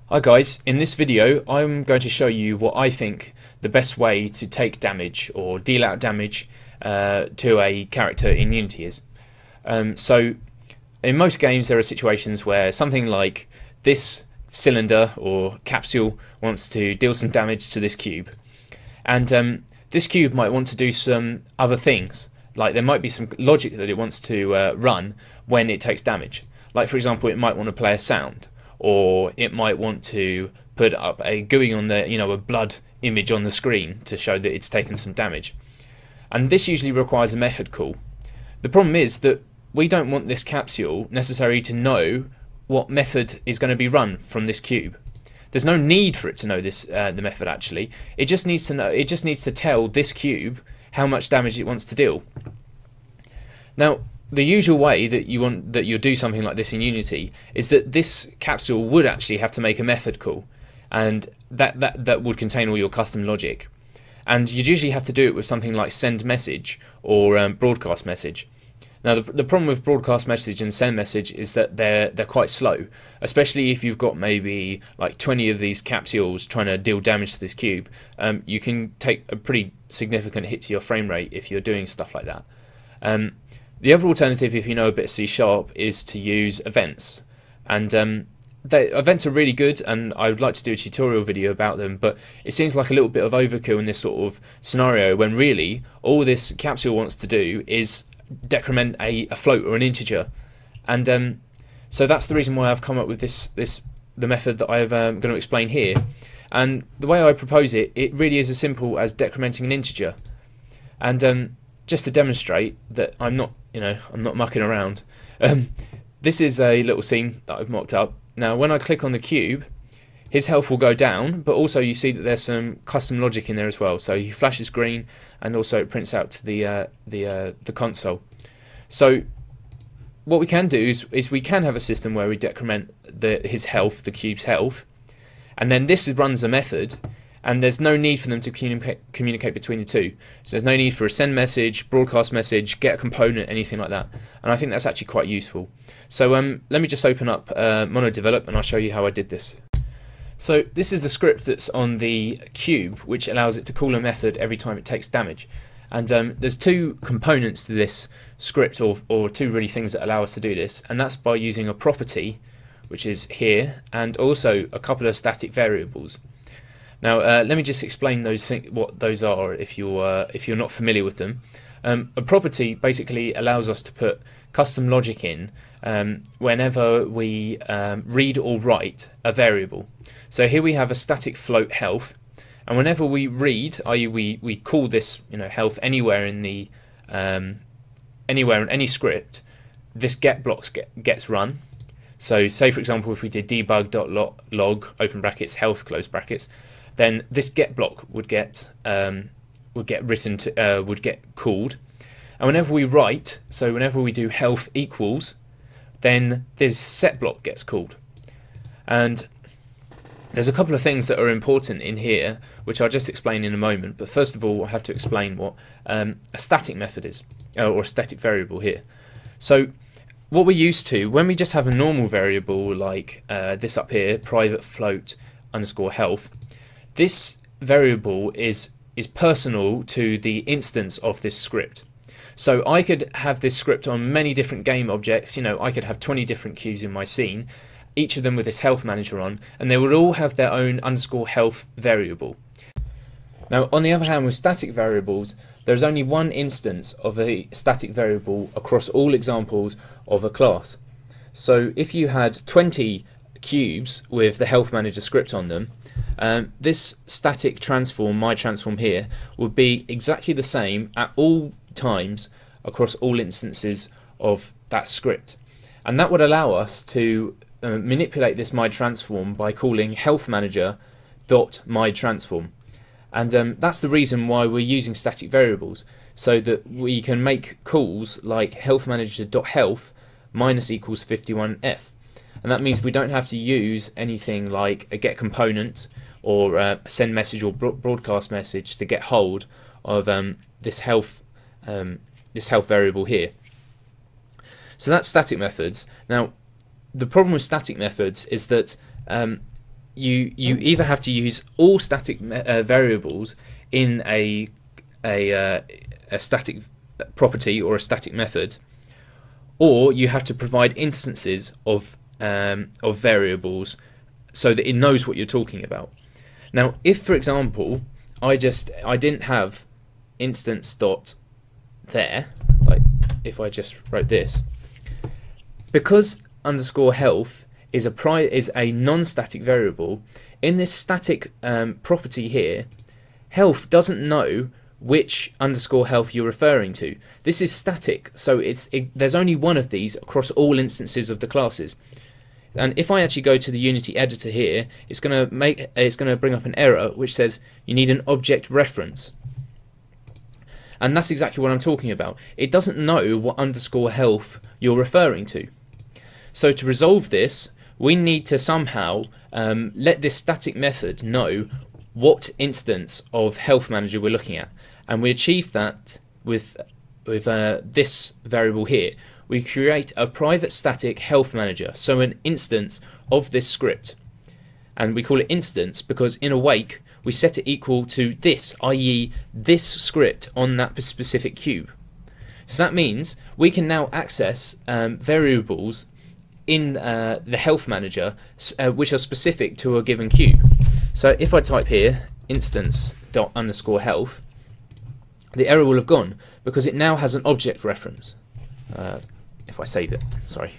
Hi guys, in this video I'm going to show you what I think the best way to take damage or deal out damage to a character in Unity is. So in most games there are situations where something like this cylinder or capsule wants to deal some damage to this cube, and this cube might want to do some other things, like there might be some logic that it wants to run when it takes damage. Like for example, it might want to play a sound, or it might want to put up a GUI on the, a blood image on the screen to show that it's taken some damage. And this usually requires a method call. The problem is that we don't want this capsule necessarily to know what method is going to be run from this cube. There's no need for it to know this the method actually. It just needs to know. It just needs to tell this cube how much damage it wants to deal. Now, the usual way that you'll do something like this in Unity is that this capsule would actually have to make a method call, and that would contain all your custom logic. And you'd usually have to do it with something like SendMessage or broadcast message. Now the problem with broadcast message and SendMessage is that they're quite slow, especially if you've got maybe like 20 of these capsules trying to deal damage to this cube. You can take a pretty significant hit to your frame rate if you're doing stuff like that. The other alternative, if you know a bit of C#, is to use events. And events are really good, and I would like to do a tutorial video about them, but it seems like a little bit of overkill in this sort of scenario when really all this capsule wants to do is decrement a float or an integer. And so that's the reason why I've come up with the method that I'm going to explain here. And the way I propose it really is as simple as decrementing an integer. And just to demonstrate that I'm not mucking around. This is a little scene that I've mocked up. Now, when I click on the cube, his health will go down, but also you see that there's some custom logic in there as well. So he flashes green, and also it prints out to the console. So what we can do is we can have a system where we decrement his health, the cube's health, and then this runs a method. And there's no need for them to communicate between the two. So there's no need for a send message, broadcast message, get a component, anything like that. And I think that's actually quite useful. So let me just open up MonoDevelop and I'll show you how I did this. So this is the script that's on the cube, which allows it to call a method every time it takes damage. And there's two components to this script, or two really things that allow us to do this. And that's by using a property, which is here, and also a couple of static variables. Now, let me just explain what those are if you're not familiar with them. A property basically allows us to put custom logic in whenever we read or write a variable. So here we have a static float health, and whenever we read, i.e. we call this health anywhere in the anywhere in any script, this get blocks gets run. So say for example if we did debug.log open brackets health close brackets, then this get block would get called, and whenever we write, so whenever we do health equals, then this set block gets called. And there's a couple of things that are important in here, which I'll just explain in a moment. But first of all, I have to explain what a static method is, or a static variable here. So what we're used to when we just have a normal variable like this up here, private float underscore health. This variable is personal to the instance of this script. So I could have this script on many different game objects. I could have 20 different cubes in my scene, each of them with this health manager on, and they would all have their own underscore health variable. Now, on the other hand, with static variables, there's only one instance of a static variable across all examples of a class. So if you had 20 cubes with the health manager script on them, this static transform, my transform here, would be exactly the same at all times across all instances of that script. And that would allow us to manipulate this my transform by calling health manager dot my transform. And that's the reason why we're using static variables, so that we can make calls like health manager dot health minus equals 51f. And that means we don't have to use anything like a GetComponent or a SendMessage or broadcast message to get hold of this health variable here. So that's static methods. Now, the problem with static methods is that you either have to use all static variables in a static property or a static method, or you have to provide instances of variables so that it knows what you're talking about. Now, if, for example, I didn't have instance dot there, like if I just wrote this, because underscore health is a non-static variable, in this static property here, health doesn't know which underscore health you're referring to. This is static, so there's only one of these across all instances of the classes. And if I actually go to the Unity editor here, it's going to bring up an error which says you need an object reference. And that's exactly what I'm talking about. It doesn't know what underscore health you're referring to. So to resolve this, we need to somehow let this static method know what instance of Health Manager we're looking at. And we achieve that with this variable here. We create a private static Health Manager, so an instance of this script. And we call it instance because in awake we set it equal to this, i.e. this script on that specific cube. So that means we can now access variables in the Health Manager which are specific to a given cube. So if I type here instance._health, the error will have gone because it now has an object reference. If I save it, sorry.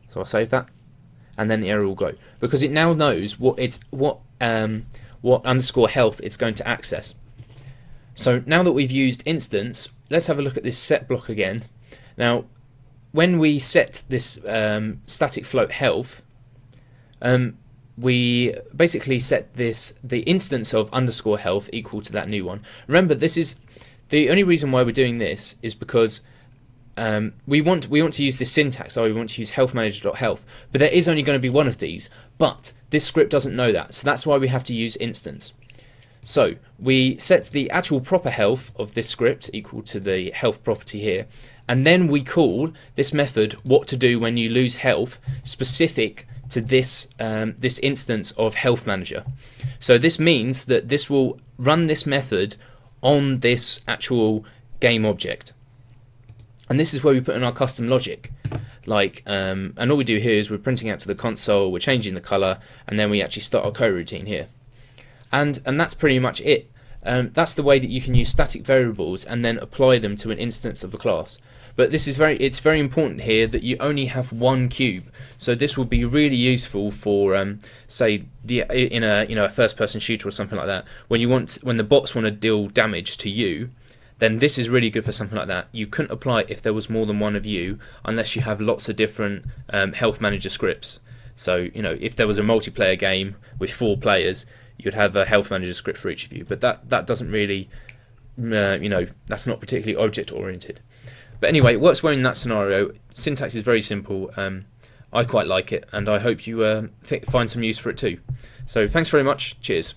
So I'll save that, and then the error will go because it now knows what underscore health it's going to access. So now that we've used instance, let's have a look at this set block again. Now, when we set this static float health, we basically set the instance of underscore health equal to that new one. Remember, this is the only reason why we're doing this is because we want to use this syntax, so we want to use healthmanager.health, but there is only going to be one of these, but this script doesn't know that, so that's why we have to use instance. So we set the actual proper health of this script equal to the health property here, and then we call this method what to do when you lose health specific to this this instance of Health Manager. So this means that this will run this method on this actual game object. And this is where we put in our custom logic, and all we do here is we're printing out to the console, we're changing the color, and then we actually start our coroutine here. And that's pretty much it. That's the way that you can use static variables and then apply them to an instance of a class. But it's very important here that you only have one cube. So this will be really useful for, say, in a first-person shooter or something like that. When the bots want to deal damage to you, then this is really good for something like that. You couldn't apply it if there was more than one of you, unless you have lots of different Health Manager scripts. So if there was a multiplayer game with 4 players, you'd have a Health Manager script for each of you. But that doesn't really, that's not particularly object oriented. But anyway, it works well in that scenario. Syntax is very simple. I quite like it, and I hope you find some use for it too. So thanks very much. Cheers.